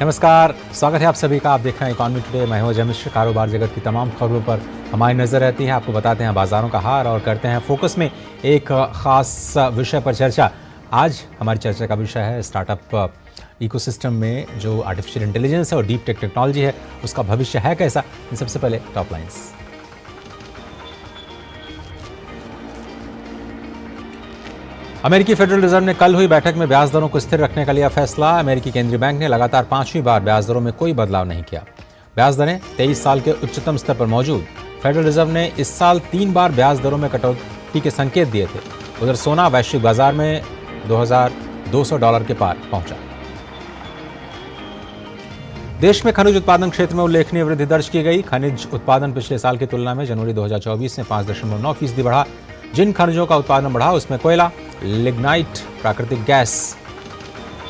नमस्कार, स्वागत है आप सभी का। आप देख रहे हैं इकोनॉमी टुडे। मैं हूं अजय मिश्र। कारोबार जगत की तमाम खबरों पर हमारी नज़र रहती है। आपको बताते हैं बाजारों का हाल और करते हैं फोकस में एक खास विषय पर चर्चा। आज हमारी चर्चा का विषय है स्टार्टअप इकोसिस्टम में जो आर्टिफिशियल इंटेलिजेंस है और डीप टेक टेक्नोलॉजी है, उसका भविष्य है कैसा। सबसे पहले टॉप लाइन्स। अमेरिकी फेडरल रिजर्व ने कल हुई बैठक में ब्याज दरों को स्थिर रखने का लिया फैसला। अमेरिकी केंद्रीय बैंक ने लगातार 5वीं बार ब्याज दरों में कोई बदलाव नहीं किया। ब्याज दरें 23 साल के उच्चतम स्तर पर मौजूद। फेडरल रिजर्व ने इस साल 3 बार ब्याज दरों में कटौती के संकेत दिए थे। उधर सोना वैश्विक बाजार में $2,200 के पार पहुंचा। देश में खनिज उत्पादन क्षेत्र में उल्लेखनीय वृद्धि दर्ज की गई। खनिज उत्पादन पिछले साल की तुलना में जनवरी 2024 में 5.9% बढ़ा। जिन खनिजों का उत्पादन बढ़ा उसमें कोयला, लिग्नाइट, प्राकृतिक गैस,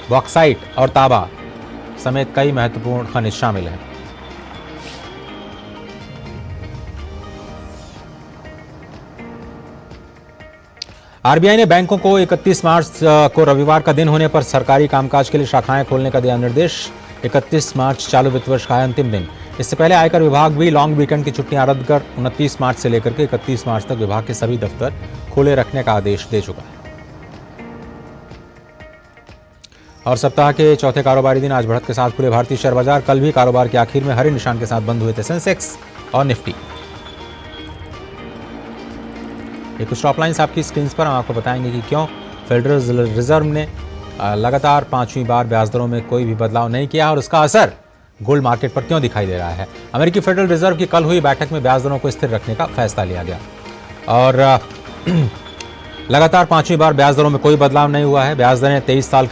बॉक्साइट और तांबा समेत कई महत्वपूर्ण खनिज शामिल हैं। आरबीआई ने बैंकों को 31 मार्च को रविवार का दिन होने पर सरकारी कामकाज के लिए शाखाएं खोलने का दिया निर्देश। 31 मार्च चालू वित्त वर्ष का है अंतिम दिन। इससे पहले आयकर विभाग भी लॉन्ग वीकेंड की छुट्टियां रद्द कर 29 मार्च से लेकर के 31 मार्च तक विभाग के सभी दफ्तर खुले रखने का आदेश दे चुका है। और सप्ताह के चौथे कारोबारी दिन आज बढ़त के साथ खुले भारतीय शेयर बाजार। कल भी कारोबार के आखिर में हरे निशान के साथ बंद हुए थे सेंसेक्स और निफ्टी। ये कुछ टॉप लाइन्स आपकी स्क्रीन पर। हम आपको बताएंगे कि क्यों फेडरल रिजर्व ने लगातार 5वीं बार ब्याज दरों में कोई भी बदलाव नहीं किया और उसका असर गोल्ड मार्केट पर क्यों दिखाई दे रहा है। अमेरिकी फेडरल रिजर्व की कल हुई बैठक में ब्याज दरों को स्थिर रखने का फैसला लिया गया और लगातार 5वीं बार ब्याज दरों में कोई बदलाव नहीं हुआ है। ब्याज दरें 23 साल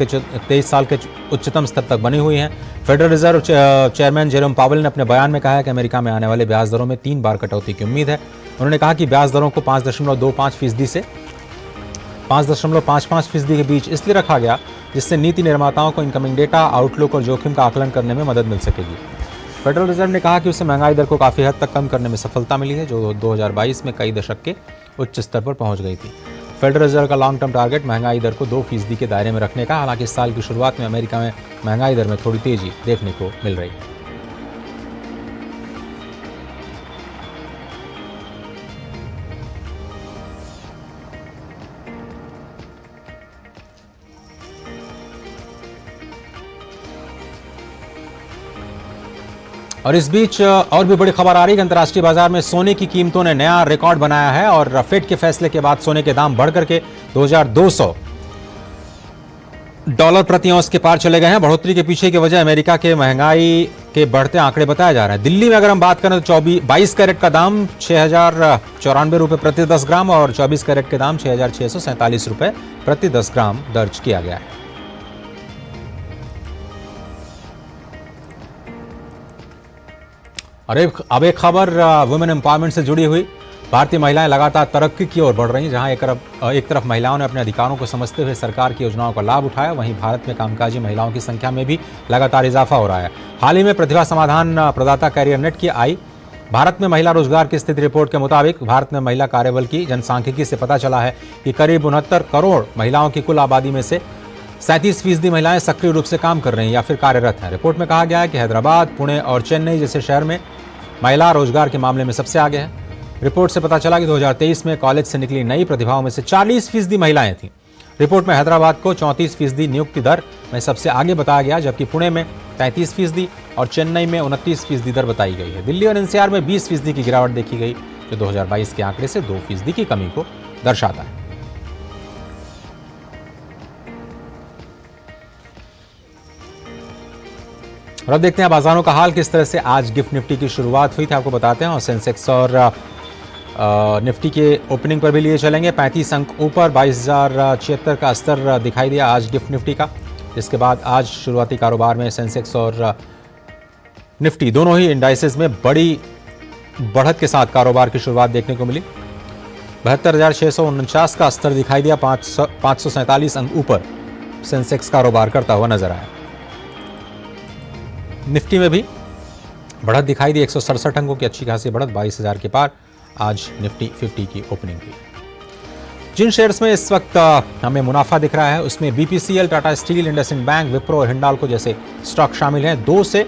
के उच्चतम स्तर तक बनी हुई हैं। Federal reserve chairman Jerome Powell ने अपने बयान में कहा है कि अमेरिका में आने वाले ब्याज दरों में 3 बार कटौती की उम्मीद है। उन्होंने कहा कि ब्याज दरों को 5.25% से 5.55% के बीच इसलिए रखा गया जिससे नीति निर्माताओं को इनकमिंग डेटा, आउटलुक और जोखिम का आकलन करने में मदद मिल सकेगी। फेडरल रिजर्व ने कहा कि उसे महंगाई दर को काफ़ी हद तक कम करने में सफलता मिली है, जो 2022 में कई दशक के उच्च स्तर पर पहुंच गई थी। फेडरल रिजर्व का लॉन्ग टर्म टारगेट महंगाई दर को 2% के दायरे में रखने का। हालांकि इस साल की शुरुआत में अमेरिका में महंगाई दर में थोड़ी तेजी देखने को मिल रही है। और इस बीच और भी बड़ी खबर आ रही है कि अंतर्राष्ट्रीय बाजार में सोने की कीमतों ने नया रिकॉर्ड बनाया है और फेड के फैसले के बाद सोने के दाम बढ़कर के $2,200 प्रति औंस के पार चले गए हैं। बढ़ोतरी के पीछे की वजह अमेरिका के महंगाई के बढ़ते आंकड़े बताए जा रहे हैं। दिल्ली में अगर हम बात करें तो 22 कैरेट का दाम 6,094 रुपए प्रति 10 ग्राम और 24 कैरेट के दाम 6,647 रुपए प्रति 10 ग्राम दर्ज किया गया है। और अब एक खबर वुमेन एम्पावरमेंट से जुड़ी हुई। भारतीय महिलाएं लगातार तरक्की की ओर बढ़ रही हैं। जहां एक तरफ महिलाओं ने अपने अधिकारों को समझते हुए सरकार की योजनाओं का लाभ उठाया, वहीं भारत में कामकाजी महिलाओं की संख्या में भी लगातार इजाफा हो रहा है। हाल ही में प्रतिभा समाधान प्रदाता कैरियर नेट की आई भारत में महिला रोजगार की स्थिति रिपोर्ट के मुताबिक भारत में महिला कार्यबल की जनसांख्यिकी से पता चला है कि करीब 69 करोड़ महिलाओं की कुल आबादी में से 37% महिलाएं सक्रिय रूप से काम कर रही हैं या फिर कार्यरत हैं। रिपोर्ट में कहा गया है कि हैदराबाद, पुणे और चेन्नई जैसे शहर में महिला रोजगार के मामले में सबसे आगे है। रिपोर्ट से पता चला कि 2023 में कॉलेज से निकली नई प्रतिभाओं में से 40% महिलाएं थीं। रिपोर्ट में हैदराबाद को 34% नियुक्ति दर में सबसे आगे बताया गया, जबकि पुणे में 33% और चेन्नई में 29% दर बताई गई है। दिल्ली और एनसीआर में 20% की गिरावट देखी गई, जो 2022 के आंकड़े से 2% की कमी को दर्शाता है। और अब देखते हैं बाजारों का हाल किस तरह से। आज गिफ्ट निफ्टी की शुरुआत हुई थी, आपको बताते हैं, और सेंसेक्स और निफ्टी के ओपनिंग पर भी लिए चलेंगे। 35 अंक ऊपर 22,076 का स्तर दिखाई दिया आज गिफ्ट निफ्टी का। इसके बाद आज शुरुआती कारोबार में सेंसेक्स और निफ्टी दोनों ही इंडाइसेस में बड़ी बढ़त के साथ कारोबार की शुरुआत देखने को मिली। 72,649 का स्तर दिखाई दिया। 547 अंक ऊपर सेंसेक्स कारोबार करता हुआ नजर आया। निफ्टी में भी बढ़त दिखाई दी। 167 अंकों की अच्छी खासी बढ़त, 22,000 के पार आज निफ्टी 50 की ओपनिंग हुई। जिन शेयर्स में इस वक्त हमें मुनाफा दिख रहा है उसमें BPCL, Tata steel, IndusInd bank, Wipro और हिंडाल्को जैसे स्टॉक शामिल हैं। 2 से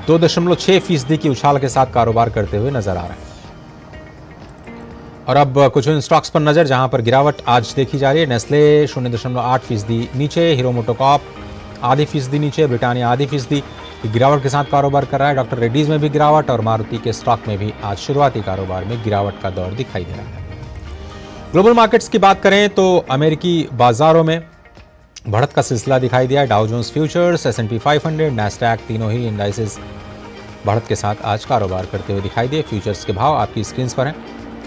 2.6% की उछाल के साथ कारोबार करते हुए नजर आ रहे हैं। और अब कुछ इन स्टॉक्स पर नजर जहां पर गिरावट आज देखी जा रही है। नेस्ले 0.8% नीचे, हीरो मोटोकॉर्प आधी फीसदी नीचे, ब्रिटानिया आधी फीसदी गिरावट के साथ कारोबार कर रहा है। डॉक्टर रेड्डीज में भी गिरावट और मारुति के स्टॉक में भी आज शुरुआती कारोबार में गिरावट का दौर दिखाई दे रहा है। ग्लोबल मार्केट्स की बात करें तो अमेरिकी बाजारों में बढ़त का सिलसिला दिखाई दिया है। Dow Jones futures, S&P 500, Nasdaq तीनों ही इंडाइसेस बढ़त के साथ आज कारोबार करते हुए दिखाई दिए। फ्यूचर्स के भाव आपकी स्क्रीन पर हैं।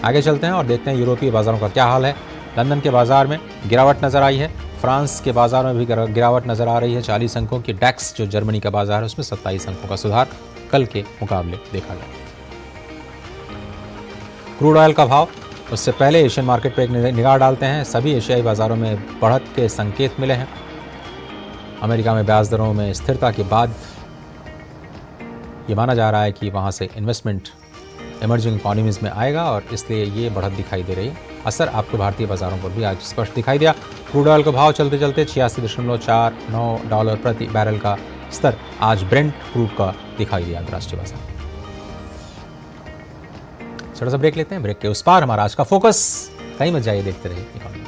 आगे चलते हैं और देखते हैं यूरोपीय बाजारों का क्या हाल है। लंदन के बाजार में गिरावट नजर आई है। फ्रांस के बाजार में भी गिरावट नजर आ रही है। 40 अंकों की। डैक्स जो जर्मनी का बाजार है उसमें 27 अंकों का सुधार कल के मुकाबले देखा गया। क्रूड ऑयल का भाव, उससे पहले एशियन मार्केट पर एक निगाह डालते हैं। सभी एशियाई बाजारों में बढ़त के संकेत मिले हैं। अमेरिका में ब्याज दरों में स्थिरता के बाद ये माना जा रहा है कि वहां से इन्वेस्टमेंट इमर्जिंग इकोनॉमीज में आएगा और इसलिए ये बढ़त दिखाई दे रही है। असर आपको भारतीय बाजारों पर भी आज स्पष्ट दिखाई दिया। क्रूड ऑयल का भाव चलते चलते $86.49 प्रति बैरल का स्तर आज ब्रेंट क्रूड का दिखाई दिया अंतर्राष्ट्रीय बाजार। छोटा सा ब्रेक लेते हैं। ब्रेक के उस पार हमारा आज का फोकस। कहीं मत जाइए, देखते रहिए इकोनॉमी।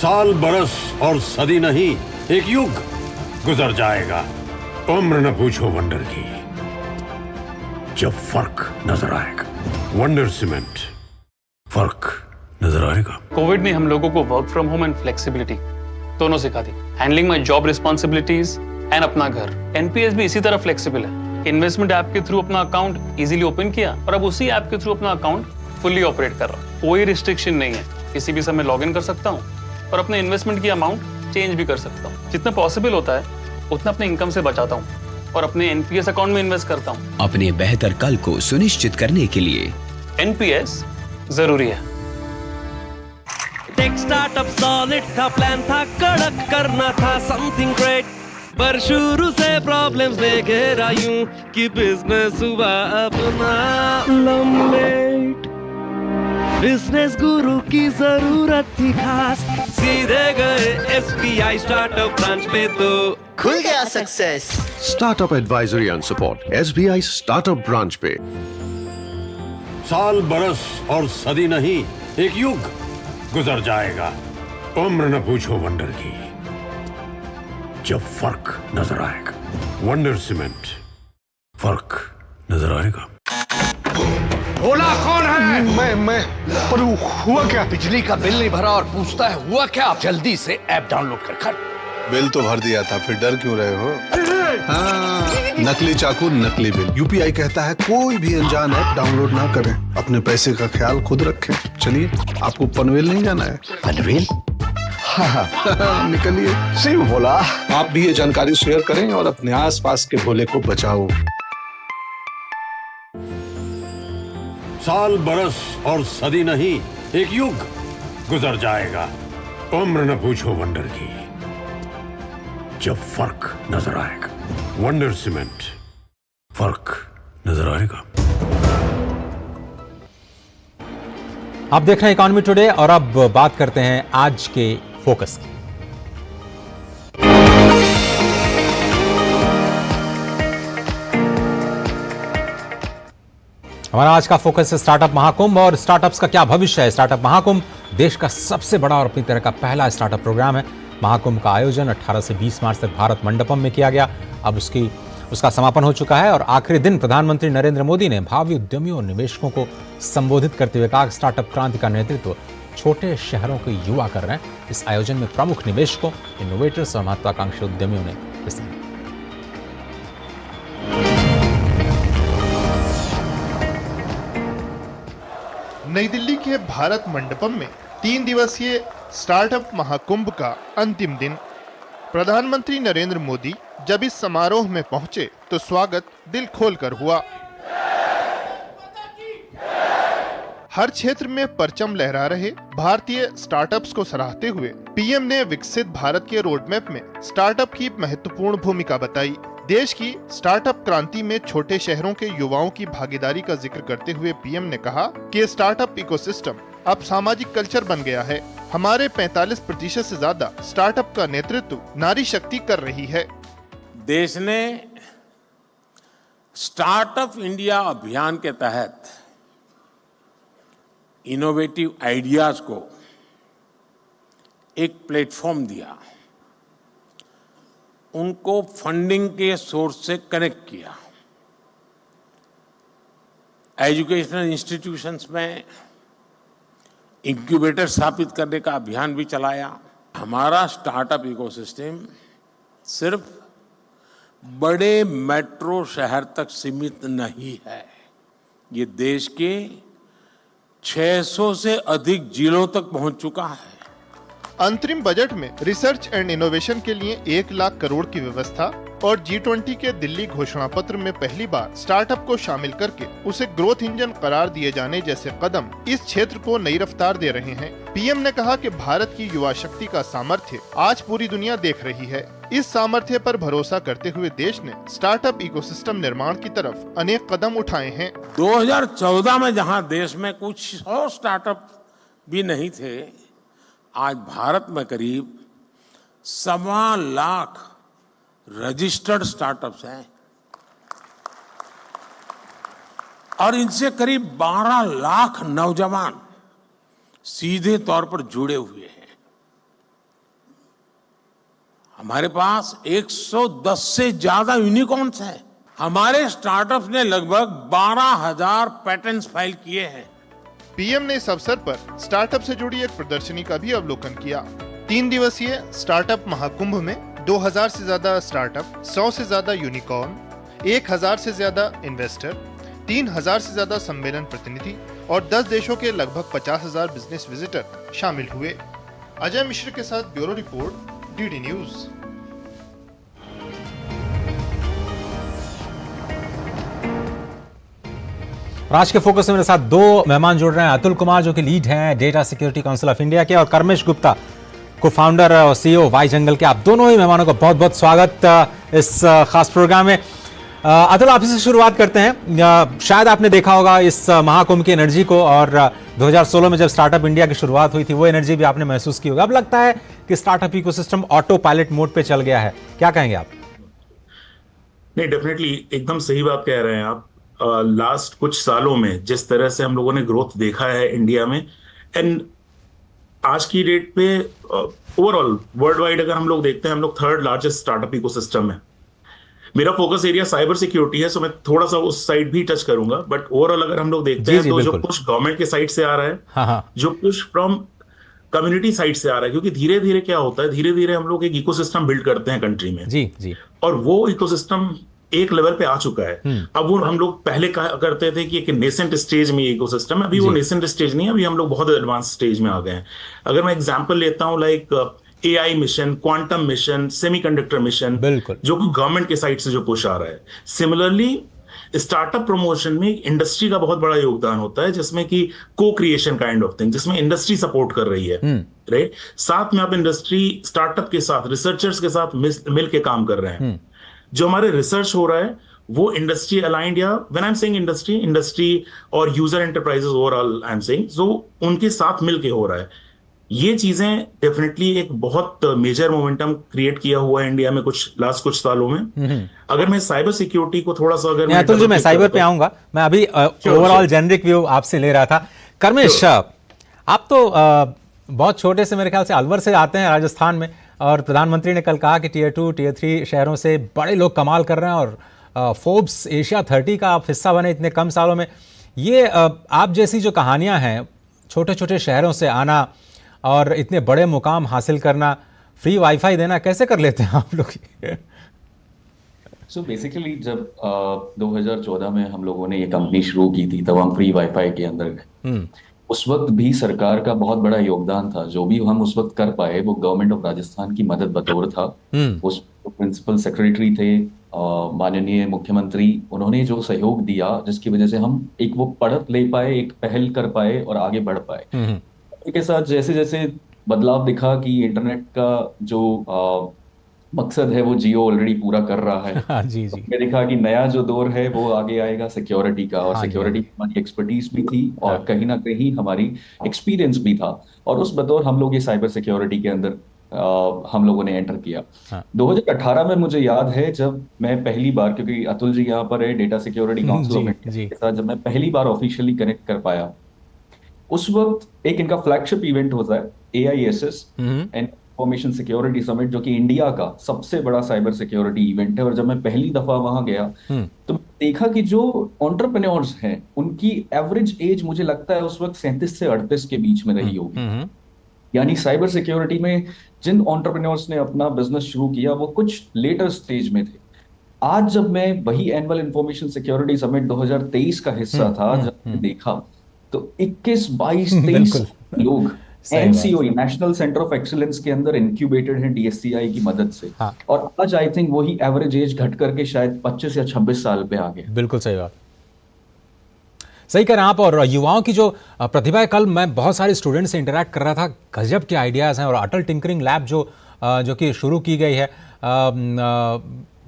साल, बरस और सदी नहीं, एक युग गुजर जाएगा। उम्र न पूछो वंडर की, जब फर्क नजर आएगा। वंडर सीमेंट, फर्क नजर आएगा। कोविड ने हम लोगों को work from home and flexibility दोनों सिखा दी। Handling my job responsibilities and अपना घर। एनपीएस भी इसी तरह फ्लेक्सिबल है। इन्वेस्टमेंट ऐप के थ्रू अपना अकाउंट इजीली ओपन किया और अब उसी ऐप के थ्रू अपना अकाउंट फुल्ली ऑपरेट कर रहा हूँ। कोई रिस्ट्रिक्शन नहीं है, किसी भी समय लॉग इन कर सकता हूँ और अपने इन्वेस्टमेंट की अमाउंट चेंज भी कर सकता हूँ। जितना पॉसिबल होता है उतना अपने इनकम से बचाता हूँ और अपने एनपीएस अकाउंट में इन्वेस्ट करता हूँ। अपने बेहतर कल को सुनिश्चित करने के लिए एनपीएस जरूरी है। टेक स्टार्टअप सॉलिड था, प्लान था कड़क, करना था समथिंग ग्रेट, पर शुरू से प्रॉब्लम्स ने घेरा यूं कि बिजनेस हुआ अपना लम्बेट। बिजनेस गुरु की जरूरत थी खास, सीधे गए एसबीआई स्टार्टअप ब्रांच पे तो खुल गया success. Startup advisory and support SBI startup branch पे। साल, बरस और सदी नहीं, एक युग गुजर जाएगा। उम्र न पूछो वंडर की, जब फर्क नजर आएगा। वंडर सीमेंट, फर्क नजर आएगा। बोला कौन है? मैं पर हुआ क्या? बिजली का बिल नहीं भरा और पूछता है हुआ क्या? आप जल्दी से ऐप डाउनलोड कर। बिल तो भर दिया था, फिर डर क्यों रहे हो? हाँ, नकली चाकू, नकली बिल। यूपीआई कहता है कोई भी अनजान ऐप डाउनलोड ना करें, अपने पैसे का ख्याल खुद रखें। चलिए, आपको पनवेल नहीं जाना है? पनवेल? हाँ, निकलिए। सही बोला। आप भी ये जानकारी शेयर करें और अपने आसपास के भोले को बचाओ। साल, बरस और सदी नहीं, एक युग गुजर जाएगा। उम्र न पूछो वंडर की, जब फर्क नजर आएगा। वंडर सीमेंट, फर्क नजर आएगा। आप देख रहे हैं इकोनॉमी टुडे और अब बात करते हैं आज के फोकस की। हमारा आज का फोकस है स्टार्टअप महाकुंभ और स्टार्टअप्स का क्या भविष्य है। स्टार्टअप महाकुंभ देश का सबसे बड़ा और अपनी तरह का पहला स्टार्टअप प्रोग्राम है। महाकुंभ का आयोजन 18 से 20 मार्च तक भारत मंडपम में किया गया। अब उसका समापन हो चुका है और आखिरी दिन प्रधानमंत्री नरेंद्र मोदी ने भावी उद्यमियों और निवेशकों को संबोधित करते हुए कहा, स्टार्टअप क्रांति का नेतृत्व छोटे शहरों के युवा कर रहे हैं। इस आयोजन में प्रमुख निवेशकों, इनोवेटर्स और महत्वाकांक्षी उद्यमियों ने हिस्सा लिया। नई दिल्ली के भारत मंडपम में 3 दिवसीय स्टार्टअप महाकुंभ का अंतिम दिन। प्रधानमंत्री नरेंद्र मोदी जब इस समारोह में पहुंचे तो स्वागत दिल खोलकर हुआ। हर क्षेत्र में परचम लहरा रहे भारतीय स्टार्टअप्स को सराहते हुए पीएम ने विकसित भारत के रोडमैप में स्टार्टअप की महत्वपूर्ण भूमिका बताई। देश की स्टार्टअप क्रांति में छोटे शहरों के युवाओं की भागीदारी का जिक्र करते हुए पीएम ने कहा कि स्टार्टअप इकोसिस्टम अब सामाजिक कल्चर बन गया है। हमारे 45% से ज्यादा स्टार्टअप का नेतृत्व नारी शक्ति कर रही है। देश ने स्टार्टअप इंडिया अभियान के तहत इनोवेटिव आइडियाज को एक प्लेटफॉर्म दिया, उनको फंडिंग के सोर्स से कनेक्ट किया, एजुकेशनल इंस्टीट्यूशंस में इंक्यूबेटर स्थापित करने का अभियान भी चलाया। हमारा स्टार्टअप इकोसिस्टम सिर्फ बड़े मेट्रो शहर तक सीमित नहीं है, ये देश के 600 से अधिक जिलों तक पहुंच चुका है। अंतरिम बजट में रिसर्च एंड इनोवेशन के लिए 1 लाख करोड़ की व्यवस्था और G20 के दिल्ली घोषणा पत्र में पहली बार स्टार्टअप को शामिल करके उसे ग्रोथ इंजन करार दिए जाने जैसे कदम इस क्षेत्र को नई रफ्तार दे रहे हैं। पीएम ने कहा कि भारत की युवा शक्ति का सामर्थ्य आज पूरी दुनिया देख रही है। इस सामर्थ्य पर भरोसा करते हुए देश ने स्टार्टअप इकोसिस्टम निर्माण की तरफ अनेक कदम उठाए हैं। 2014 में जहां देश में कुछ 100 स्टार्टअप भी नहीं थे, आज भारत में करीब 1.25 लाख रजिस्टर्ड स्टार्टअप्स हैं और इनसे करीब 12 लाख नौजवान सीधे तौर पर जुड़े हुए हैं। हमारे पास 110 से ज्यादा यूनिकॉर्न्स हैं। हमारे स्टार्टअप्स ने लगभग 12,000 पैटेंट्स फाइल किए हैं। पीएम ने इस अवसर पर स्टार्टअप से जुड़ी एक प्रदर्शनी का भी अवलोकन किया। 3 दिवसीय स्टार्टअप महाकुंभ में 2000 से ज्यादा स्टार्टअप, 100 से ज्यादा यूनिकॉर्न, 1000 से ज्यादा इन्वेस्टर, 3000 से ज्यादा सम्मेलन प्रतिनिधि और 10 देशों के लगभग 50,000 बिजनेस विजिटर शामिल हुए। अजय मिश्र के साथ ब्यूरो रिपोर्ट, डीडी न्यूज। आज के फोकस में मेरे साथ 2 मेहमान जुड़ रहे हैं। अतुल कुमार जो कि लीड हैं data security council of India के, और कर्मेश गुप्ता को फाउंडर और सीईओ वाई जंगल के। आप दोनों ही मेहमानों का बहुत बहुत स्वागत इस खास प्रोग्राम में। अतुल, आप से शुरुआत करते हैं। शायद आपने देखा होगा इस महाकुंभ की एनर्जी को, और 2016 में जब स्टार्टअप इंडिया की शुरुआत हुई थी वो एनर्जी भी आपने महसूस की होगी। अब लगता है कि startup ecosystem auto pilot mode पे चल गया है, क्या कहेंगे आप? नहीं, डेफिनेटली एकदम सही बात कह रहे हैं आप। लास्ट कुछ सालों में जिस तरह से हम लोगों ने ग्रोथ देखा है इंडिया में, एंड आज की डेट पे ओवरऑल वर्ल्ड वाइड अगर हम लोग देखते हैं, हम लोग 3rd लार्जेस्ट स्टार्टअप इकोसिस्टम है। मेरा फोकस एरिया साइबर सिक्योरिटी है, सो मैं थोड़ा सा उस साइड भी टच करूंगा, बट ओवरऑल अगर हम लोग देखते हैं तो जो पुश गवर्नमेंट के साइड से आ रहा है, हाँ। जो पुश फ्रॉम कम्युनिटी साइड से आ रहा है, क्योंकि धीरे धीरे क्या होता है, धीरे धीरे हम लोग एक इकोसिस्टम बिल्ड करते हैं कंट्री में, जी, और वो इकोसिस्टम एक लेवल पे आ चुका है। अब वो हम लोग पहले करते थे कि एक नेसेंट स्टेज में इकोसिस्टम, अभी वो नेसेंट स्टेज नहीं है, अभी हम लोग बहुत एडवांस स्टेज में आ गए हैं। अगर मैं एग्जांपल लेता हूं, like AI mission, quantum mission, semiconductor mission, जो गवर्नमेंट के साइड से जो पुश आ रहा है। सिमिलरली स्टार्टअप प्रमोशन में इंडस्ट्री का बहुत बड़ा योगदान होता है, जिसमें कि को क्रिएशन काइंड ऑफ थिंग, जिसमें इंडस्ट्री सपोर्ट कर रही है, राइट। साथ में आप इंडस्ट्री स्टार्टअप के साथ, रिसर्चर्स के साथ मिल के काम कर रहे हैं। जो हमारे रिसर्च हो रहा है वो इंडस्ट्री अलाइंड, या when I am saying industry और user enterprises overall I am saying, so उनके साथ मिलके हो रहा है। ये चीजें डेफिनेटली एक बहुत मेजर मोमेंटम क्रिएट किया हुआ है इंडिया में लास्ट कुछ सालों में। अगर मैं साइबर सिक्योरिटी को थोड़ा सा अगर मैं साइबर पे आऊंगा, मैं अभी ओवरऑल जेनरिक व्यू आपसे ले रहा था। कर्मेश, आप तो बहुत छोटे से, मेरे ख्याल से अलवर से आते हैं राजस्थान में, और प्रधानमंत्री ने कल कहा कि Tier 2, Tier 3 शहरों से बड़े लोग कमाल कर रहे हैं, और फोर्ब्स एशिया 30 का आप हिस्सा बने इतने कम सालों में। ये आप जैसी जो कहानियां हैं, छोटे छोटे शहरों से आना और इतने बड़े मुकाम हासिल करना, फ्री वाईफाई देना, कैसे कर लेते हैं आप लोग? सो बेसिकली जब 2014 में हम लोगों ने ये कंपनी शुरू की थी, तब हम फ्री वाईफाई के अंदर गए। उस वक्त भी सरकार का बहुत बड़ा योगदान था। जो भी हम उस वक्त कर पाए वो गवर्नमेंट ऑफ राजस्थान की मदद बतौर था। उस प्रिंसिपल सेक्रेटरी थे माननीय मुख्यमंत्री, उन्होंने जो सहयोग दिया जिसकी वजह से हम एक वो पढ़त ले पाए, एक पहल कर पाए और आगे बढ़ पाए। के साथ जैसे जैसे बदलाव दिखा कि इंटरनेट का जो मकसद है वो जियो ऑलरेडी पूरा कर रहा है। हाँ, जी जी। मैंने देखा कि नया जो दौर है वो आगे आएगा सिक्योरिटी का, और हाँ जी, सिक्योरिटी हमारी एक्सपर्टीज भी थी और कहीं ना कहीं हमारी एक्सपीरियंस भी था, और उस बतौर हम लोग ये साइबर सिक्योरिटी के अंदर हम लोगों ने एंटर किया। 2018 में मुझे याद है जब मैं पहली बार, क्योंकि अतुल जी यहाँ पर है डेटा सिक्योरिटी काउंसिल ऑफ जी इंडिया जी। के साथ, जब मैं पहली बार ऑफिशियली कनेक्ट कर पाया, उस वक्त एक इनका फ्लैगशिप इवेंट होता है AISS and information security summit, जो कि इंडिया का सबसे बड़ा साइबर सिक्योरिटी इवेंट है। और जब मैं पहली दफा वहां गया तो देखा कि जो एंटरप्रेन्योर्स हैं उनकी एवरेज एज मुझे लगता है उस वक्त 37 से 38 के बीच में रही होगी। यानी साइबर सिक्योरिटी में जिन एंटरप्रेन्योर्स ने अपना बिजनेस शुरू किया वो कुछ लेटर स्टेज में थे। आज जब मैं वही एनुअल इंफॉर्मेशन सिक्योरिटी समिट 2023 का हिस्सा था, जब मैंने देखा तो 21, 22, 23 लोग NCOE national centre of excellence के अंदर इंक्यूबेटेड हैं DSCI की मदद से। और आज आई थिंक वही एवरेज एज घट करके शायद 25 या 26 साल पे आ गया। बिल्कुल सही बात, सही कह रहे हैं आप। और युवाओं की जो प्रतिभा है, कल मैं बहुत सारे स्टूडेंट से इंटरेक्ट कर रहा था, गजब के आइडियाज़ हैं। और अटल टिंकरिंग लैब जो कि शुरू की गई है,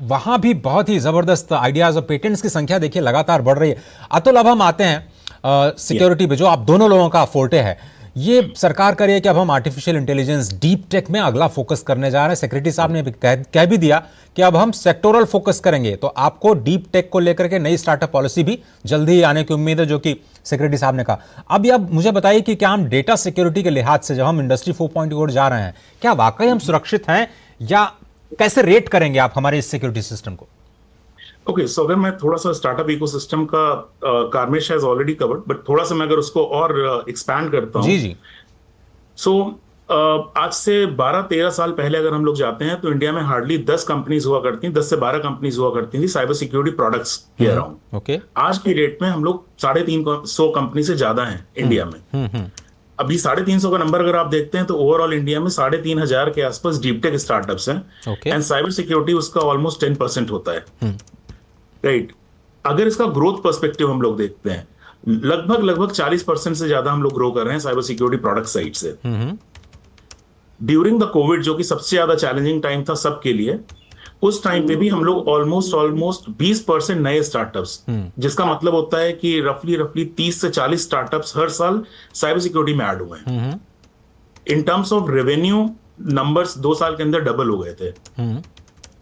वहाँ भी बहुत ही ज़बरदस्त आइडियाज़ और पेटेंट्स की संख्या देखिए लगातार बढ़ रही है। अतुल, अब हम आते हैं सिक्योरिटी पे, जो आप दोनों लोगों का फोर्टे है। ये सरकार कर रही है कि अब हम आर्टिफिशियल इंटेलिजेंस, डीप टेक में अगला फोकस करने जा रहे हैं। सेक्रेटरी साहब ने कह भी दिया कि अब हम सेक्टोरल फोकस करेंगे, तो आपको डीप टेक को लेकर के नई स्टार्टअप पॉलिसी भी जल्दी ही आने की उम्मीद है, जो कि सेक्रेटरी साहब ने कहा। अब मुझे बताइए कि क्या हम डेटा सिक्योरिटी के लिहाज से जब हम इंडस्ट्री 4.0 की ओर जा रहे हैं, क्या वाकई हम सुरक्षित हैं, या कैसे रेट करेंगे आप हमारे इस सिक्योरिटी सिस्टम को? ओके, सो अगर मैं थोड़ा सा स्टार्टअप इकोसिस्टम का, कारमेश हैज ऑलरेडी कवर्ड, बट थोड़ा सा मैं अगर उसको और एक्सपैंड करता हूं। जी जी। सो आज से 12-13 साल पहले अगर हम लोग जाते हैं तो इंडिया में हार्डली 10 कंपनीज हुआ करती थी, 10 से 12 कंपनीज हुआ करती थी साइबर सिक्योरिटी प्रोडक्ट्स कह रहा हूं। ओके। आज की डेट में हम लोग 350 कंपनी से ज्यादा हैं इंडिया में। अभी 350 का नंबर अगर आप देखते हैं तो ओवरऑल इंडिया में 3500 के आसपास डीप टेक स्टार्टअप्स हैं, एंड साइबर सिक्योरिटी उसका ऑलमोस्ट 10% होता है। राइट। अगर इसका ग्रोथ पर्सपेक्टिव हम लोग देखते हैं, लगभग 40% से ज्यादा हम लोग ग्रो कर रहे हैं साइबर सिक्योरिटी प्रोडक्ट साइड से। ड्यूरिंग द कोविड, जो कि सबसे ज्यादा चैलेंजिंग टाइम था सबके लिए, उस टाइम पे भी हम लोग ऑलमोस्ट 20% नए स्टार्टअप्स, जिसका मतलब होता है कि रफली 30 से 40 स्टार्टअप्स हर साल साइबर सिक्योरिटी में ऐड हुए हैं। In terms of revenue numbers 2 साल के अंदर डबल हो गए थे।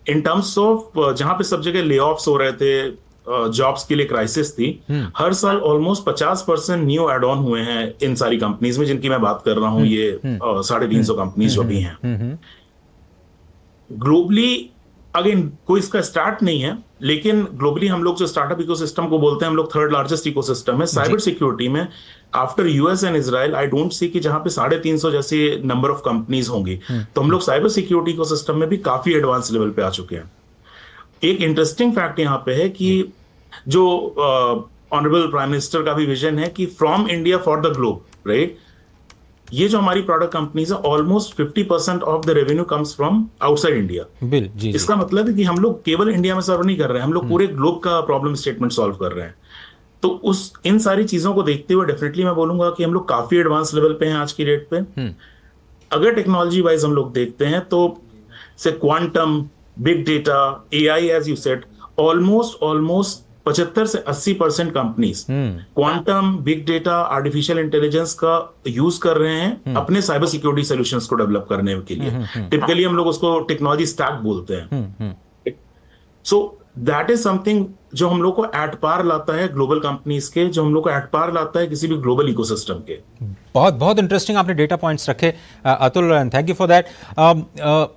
इन टर्म्स ऑफ जहां पे सब जगह ले ऑफ्स हो रहे थे, जॉब्स के लिए क्राइसिस थी, हर साल ऑलमोस्ट 50% न्यू एड ऑन हुए हैं इन सारी कंपनीज में, जिनकी मैं बात कर रहा हूं। ये 350 कंपनीज जो भी हैं ग्लोबली। अगेन कोई इसका स्टार्ट नहीं है, लेकिन ग्लोबली हम लोग जो स्टार्टअप इकोसिस्टम को बोलते हैं, हम लोग 3rd लार्जेस्ट इकोसिस्टम है साइबर सिक्योरिटी में। After US and Israel, I don't see कि जहां पे 350 जैसे नंबर ऑफ कंपनीज होंगी। तो हम लोग साइबर सिक्योरिटी इकोसिस्टम में भी काफी एडवांस लेवल पे आ चुके हैं। एक इंटरेस्टिंग फैक्ट यहाँ पे है कि जो ऑनरेबल प्राइम मिनिस्टर का भी विजन है कि from India for the globe, right, ये जो हमारी प्रोडक्ट कंपनीज है, almost 50% of the revenue comes from outside India. इसका मतलब है कि हम लोग केवल इंडिया में सर्व नहीं कर रहे हैं, हम लोग पूरे ग्लोब का प्रॉब्लम स्टेटमेंट सॉल्व कर रहे हैं। तो इन सारी चीजों को देखते हुए डेफिनेटली मैं बोलूंगा कि हम लोग काफी एडवांस लेवल पे हैं आज की डेट पे। अगर टेक्नोलॉजी वाइज हम लोग देखते हैं तो से quantum, big data, AI as you said, almost 75 से 80% companies quantum, big data, artificial intelligence का यूज कर रहे हैं अपने साइबर सिक्योरिटी सॉल्यूशंस को डेवलप करने के लिए। टिपिकली हम लोग उसको टेक्नोलॉजी स्टैक बोलते हैं। सो दैट इज समथिंग जो हम लोग को एट पार लाता है ग्लोबल कंपनीज के, जो हम लोग को एट पार लाता है किसी भी ग्लोबल इकोसिस्टम के। बहुत इंटरेस्टिंग आपने डेटा पॉइंट्स रखे Atul, thank you for that.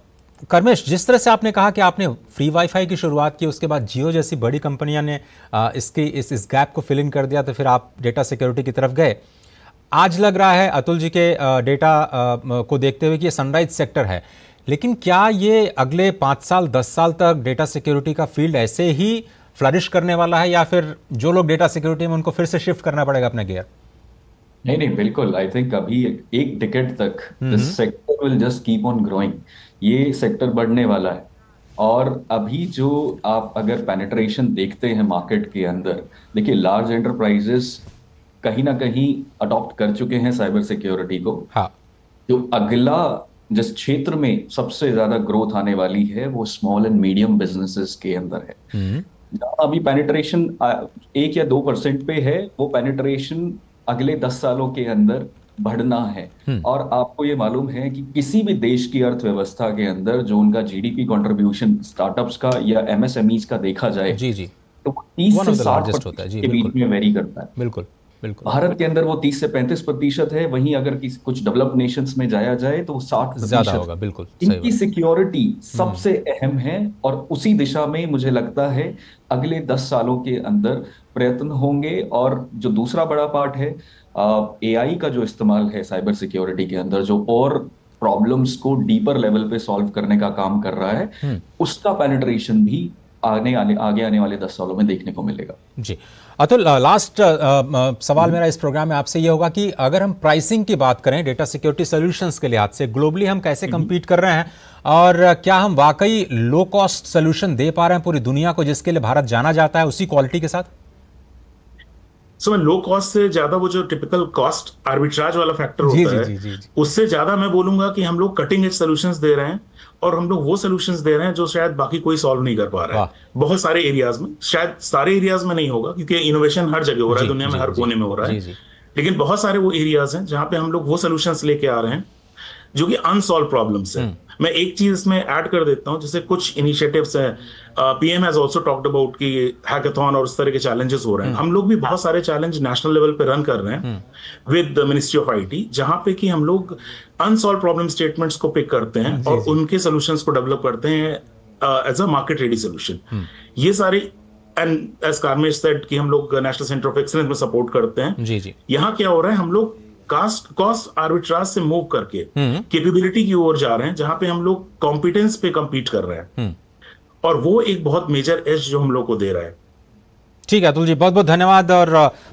Karmesh, जिस तरह से आपने कहा कि आपने फ्री वाईफाई की शुरुआत की, उसके बाद जियो जैसी बड़ी कंपनियां ने इस गैप को फिल इन कर दिया, तो फिर आप डेटा सिक्योरिटी की तरफ गए। आज लग रहा है अतुल जी के डेटा को देखते हुए कि ये सनराइज सेक्टर है, लेकिन क्या ये अगले 5 साल 10 साल तक डेटा सिक्योरिटी का फील्ड ऐसे ही फ्लरिश करने वाला है, या फिर जो लोग डेटा सिक्योरिटी में उनको फिर से शिफ्ट करना पड़ेगा अपना गियर? नहीं, बिल्कुल। आई थिंक अभी एक डिकेड तक this sector will just keep on growing. ये सेक्टर बढ़ने वाला है। और अभी जो आप अगर पेनिट्रेशन देखते हैं मार्केट के अंदर, देखिए लार्ज एंटरप्राइजेस कहीं ना कहीं अडॉप्ट कर चुके हैं साइबर सिक्योरिटी को। हाँ। जो अगला जिस क्षेत्र में सबसे ज्यादा ग्रोथ आने वाली है वो स्मॉल एंड मीडियम बिजनेसेस के अंदर है। जहाँ अभी पेनिट्रेशन 1 या 2% पे है, वो पेनिट्रेशन अगले 10 सालों के अंदर बढ़ना है। और आपको ये मालूम है कि किसी भी देश की अर्थव्यवस्था के अंदर जो उनका जीडीपी कंट्रीब्यूशन स्टार्टअप्स का या एमएसएमईज का देखा जाए, जी जी, तो 30 से 60% 60% के बीच में वेरी करता है। बिल्कुल बिल्कुल। भारत के अंदर वो 30 से 35% है, वहीं अगर कुछ डेवलप्ड नेशंस में जाया जाए तो वो 60% ज्यादा होगा। बिल्कुल इनकी सिक्योरिटी सबसे अहम है, और उसी दिशा में मुझे लगता है अगले 10 सालों के अंदर प्रयत्न होंगे। और जो दूसरा बड़ा पार्ट है एआई का जो इस्तेमाल है साइबर सिक्योरिटी के अंदर, जो और प्रॉब्लम्स को डीपर लेवल पे सॉल्व करने का काम कर रहा है, उसका पेनिट्रेशन भी आगे आने वाले 10 सालों में देखने को मिलेगा। जी अतुल, लास्ट सवाल मेरा इस प्रोग्राम में आपसे ये होगा कि अगर हम प्राइसिंग की बात करें डेटा सिक्योरिटी सॉल्यूशंस के लिहाज से, ग्लोबली हम कैसे compete कर रहे हैं, और क्या हम वाकई लो कॉस्ट सोल्यूशन दे पा रहे हैं पूरी दुनिया को जिसके लिए भारत जाना जाता है उसी क्वालिटी के साथ? सो लो कॉस्ट से ज्यादा वो जो टिपिकल कॉस्ट आर्बिट्राज वाला फैक्टर होता है, उससे ज्यादा मैं बोलूंगा कि हम लोग कटिंग एज सॉल्यूशंस दे रहे हैं, और हम लोग वो सॉल्यूशंस दे रहे हैं जो शायद बाकी कोई सॉल्व नहीं कर पा रहा है। बहुत सारे एरियाज में, शायद सारे एरियाज में नहीं होगा क्योंकि इनोवेशन हर जगह हो रहा है, दुनिया में हर कोने में हो रहा है, लेकिन बहुत सारे वो एरियाज हैं जहां पे हम लोग वो सॉल्यूशंस लेके आ रहे हैं जो कि अनसॉल्व प्रॉब्लम्स है। मैं एक चीज इसमें ऐड कर देता हूं, जैसे कुछ इनिशिएटिव्स हैं, PM has also talked about कि हैकाथॉन और उस तरह के चैलेंजेस हो रहे हैं। हम लोग भी बहुत सारे चैलेंज नेशनल लेवल पे रन कर रहे हैं with the ministry of IT, जहां पे कि हम लोग अनसॉल्व प्रॉब्लम स्टेटमेंट्स को पिक करते हैं और उनके सॉल्यूशंस को डेवलप करते हैं as a market ready solution. ये सारे, एंड एज कारमेश सेड कि हम लोग नेशनल सेंटर ऑफ एक्सीलेंस में सपोर्ट करते हैं। जी जी। यहाँ क्या हो रहा है, हम लोग कॉस्ट आर्बिट्राज से मूव करके कैपेबिलिटी की ओर जा रहे हैं, जहां पे हम लोग कॉम्पिटेंस पे कम्पीट कर रहे हैं, और वो एक बहुत मेजर एज जो हम लोग को दे रहा है। ठीक है अतुल जी, बहुत बहुत धन्यवाद और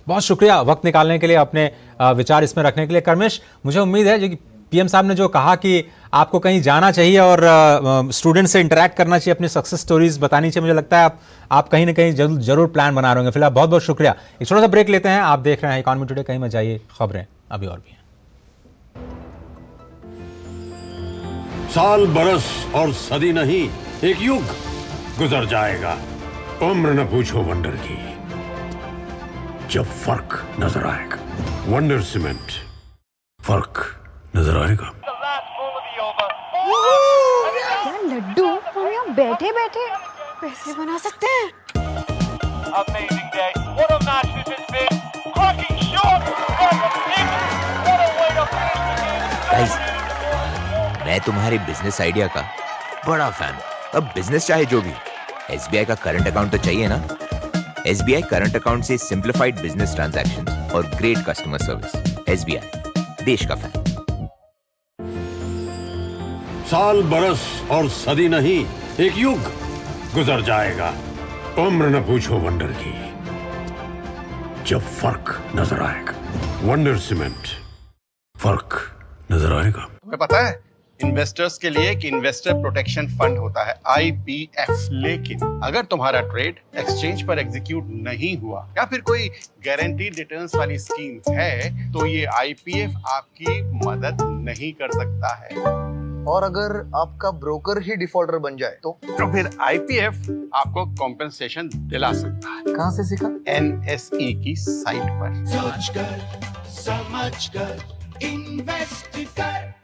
बहुत शुक्रिया वक्त निकालने के लिए, अपने विचार इसमें रखने के लिए। कर्मेश, मुझे उम्मीद है जो कि पीएम साहब ने जो कहा कि आपको कहीं जाना चाहिए और स्टूडेंट से इंटरेक्ट करना चाहिए, अपनी सक्सेस स्टोरीज बतानी चाहिए, मुझे लगता है आप कहीं ना कहीं जरूर प्लान बना रहे होंगे। फिलहाल बहुत बहुत शुक्रिया। एक छोटा सा ब्रेक लेते हैं। आप देख रहे हैं इकोनॉमी टुडे, कहीं मत जाइए, खबरें अभी और भी हैं। साल बरस और सदी नहीं, एक युग गुजर जाएगा। उम्र न पूछो वंडर की, जब फर्क नजर आएगा। वंडर सीमेंट, फर्क नजर आएगा। क्या लड्डू हम यहाँ बैठे बैठे पैसे बना सकते हैं? गाइस, मैं तुम्हारे बिजनेस आइडिया का बड़ा फैन हूं। अब बिजनेस चाहे जो भी, एसबीआई का करंट अकाउंट तो चाहिए ना। एसबीआई करंट अकाउंट से सिंप्लीफाइड बिजनेस ट्रांजैक्शंस और ग्रेट कस्टमर सर्विस। एसबीआई, देश का फैन। साल बरस और सदी नहीं, एक युग गुजर जाएगा। उम्र न पूछो वंडर की, जब फर्क नजर आएगा। वंडर सीमेंट, फर्क नजर आएगा। तुम्हें पता है इन्वेस्टर्स के लिए एक इन्वेस्टर प्रोटेक्शन फंड होता है, आईपीएफ। लेकिन अगर तुम्हारा ट्रेड एक्सचेंज पर एग्जीक्यूट नहीं हुआ या फिर कोई गारंटीड रिटर्न्स वाली स्कीम है, तो ये आईपीएफ आपकी मदद नहीं कर सकता है। और अगर आपका ब्रोकर ही डिफॉल्टर बन जाए तो फिर आईपीएफ आपको कॉम्पेंसेशन दिला सकता है। कहाँ से सीखा? एनएसई की साइट पर। सोच कर, समझ कर, इन्वेस्ट कर।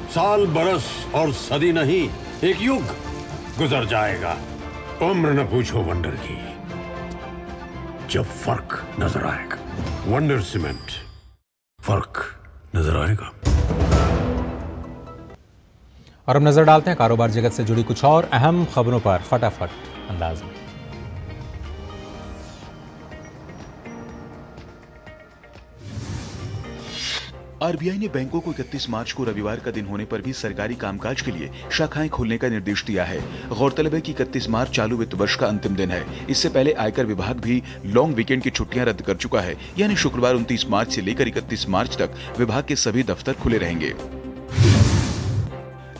साल बरस और सदी नहीं, एक युग गुजर जाएगा। उम्र न पूछो वंडर की, जब फर्क नजर आएगा। वंडर सीमेंट, फर्क नजर आएगा। और अब नजर डालते हैं कारोबार जगत से जुड़ी कुछ और अहम खबरों पर फटाफट अंदाज में। आरबीआई ने बैंकों को 31 मार्च को रविवार का दिन होने पर भी सरकारी कामकाज के लिए शाखाएं खोलने का निर्देश दिया है। गौरतलब है कि 31 मार्च चालू वित्त वर्ष का अंतिम दिन है। इससे पहले आयकर विभाग भी लॉन्ग वीकेंड की छुट्टियां रद्द कर चुका है, यानी शुक्रवार 29 मार्च से लेकर 31 मार्च तक विभाग के सभी दफ्तर खुले रहेंगे।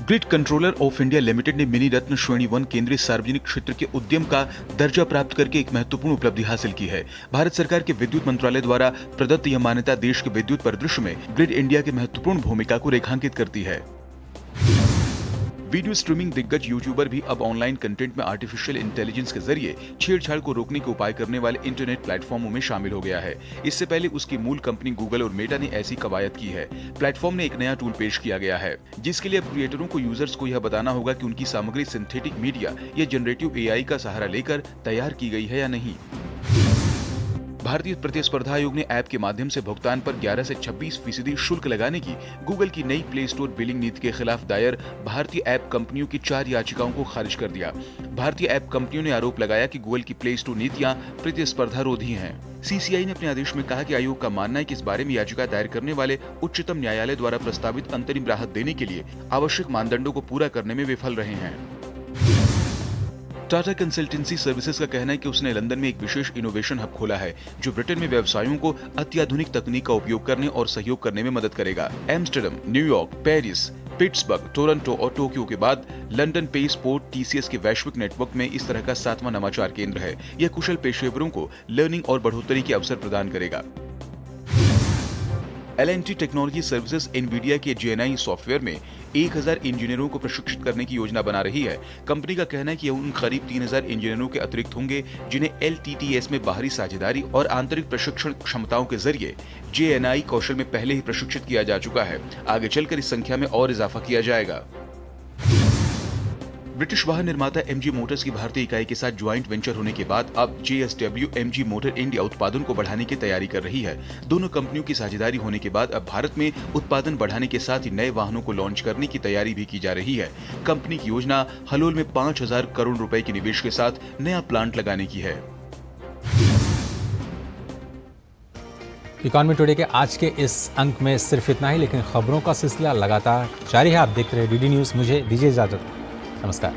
Grid controller of India limited ने मिनी रत्न श्रेणी 1 केंद्रीय सार्वजनिक क्षेत्र के उद्यम का दर्जा प्राप्त करके एक महत्वपूर्ण उपलब्धि हासिल की है। भारत सरकार के विद्युत मंत्रालय द्वारा प्रदत्त यह मान्यता देश के विद्युत परिदृश्य में ग्रिड इंडिया की महत्वपूर्ण भूमिका को रेखांकित करती है। वीडियो स्ट्रीमिंग दिग्गज यूट्यूबर भी अब ऑनलाइन कंटेंट में आर्टिफिशियल इंटेलिजेंस के जरिए छेड़छाड़ को रोकने के उपाय करने वाले इंटरनेट प्लेटफॉर्मों में शामिल हो गया है। इससे पहले उसकी मूल कंपनी गूगल और मेटा ने ऐसी कवायद की है। प्लेटफॉर्म ने एक नया टूल पेश किया गया है, जिसके लिए अब क्रिएटरों को यूजर्स को यह बताना होगा कि उनकी सामग्री सिंथेटिक मीडिया या जनरेटिव एआई का सहारा लेकर तैयार की गई है या नहीं। भारतीय प्रतिस्पर्धा आयोग ने ऐप के माध्यम से भुगतान पर 11 से 26% शुल्क लगाने की गूगल की नई प्ले स्टोर बिलिंग नीति के खिलाफ दायर भारतीय ऐप कंपनियों की 4 याचिकाओं को खारिज कर दिया। भारतीय ऐप कंपनियों ने आरोप लगाया कि गूगल की प्ले स्टोर नीतियां प्रतिस्पर्धा रोधी हैं। सीसीआई ने अपने आदेश में कहा कि आयोग का मानना है कि इस बारे में याचिका दायर करने वाले उच्चतम न्यायालय द्वारा प्रस्तावित अंतरिम राहत देने के लिए आवश्यक मानदंडों को पूरा करने में विफल रहे हैं। टाटा कंसल्टेंसी सर्विसेज का कहना है कि उसने लंदन में एक विशेष इनोवेशन हब खोला है, जो ब्रिटेन में व्यवसायों को अत्याधुनिक तकनीक का उपयोग करने और सहयोग करने में मदद करेगा। Amsterdam, New York, Paris, Pittsburgh, Toronto और टोक्यो के बाद लंदन पेस पोर्ट टीसीएस के वैश्विक नेटवर्क में इस तरह का 7वां नवाचार केंद्र है। यह कुशल पेशेवरों को लर्निंग और बढ़ोतरी के अवसर प्रदान करेगा। L&T टेक्नोलॉजी सर्विसेज एनवीडिया के जेएनआई सॉफ्टवेयर में 1000 इंजीनियरों को प्रशिक्षित करने की योजना बना रही है। कंपनी का कहना है कि उन करीब 3000 इंजीनियरों के अतिरिक्त होंगे जिन्हें LTTS में बाहरी साझेदारी और आंतरिक प्रशिक्षण क्षमताओं के जरिए जेएनआई कौशल में पहले ही प्रशिक्षित किया जा चुका है। आगे चलकर इस संख्या में और इजाफा किया जाएगा। ब्रिटिश वाहन निर्माता MG मोटर्स की भारतीय इकाई के साथ ज्वाइंट वेंचर होने के बाद अब JSW MG मोटर इंडिया उत्पादन को बढ़ाने की तैयारी कर रही है। दोनों कंपनियों की साझेदारी होने के बाद अब भारत में उत्पादन बढ़ाने के साथ ही नए वाहनों को लॉन्च करने की तैयारी भी की जा रही है। कंपनी की योजना हलोल में 5000 करोड़ रुपए के निवेश के साथ नया प्लांट लगाने की है। इकोनॉमी टुडे के आज के इस अंक में सिर्फ इतना ही, लेकिन खबरों का सिलसिला लगातार जारी है। आप देख रहे हैं DD न्यूज़। मुझे दीजिए इजाजत। नमस्कार।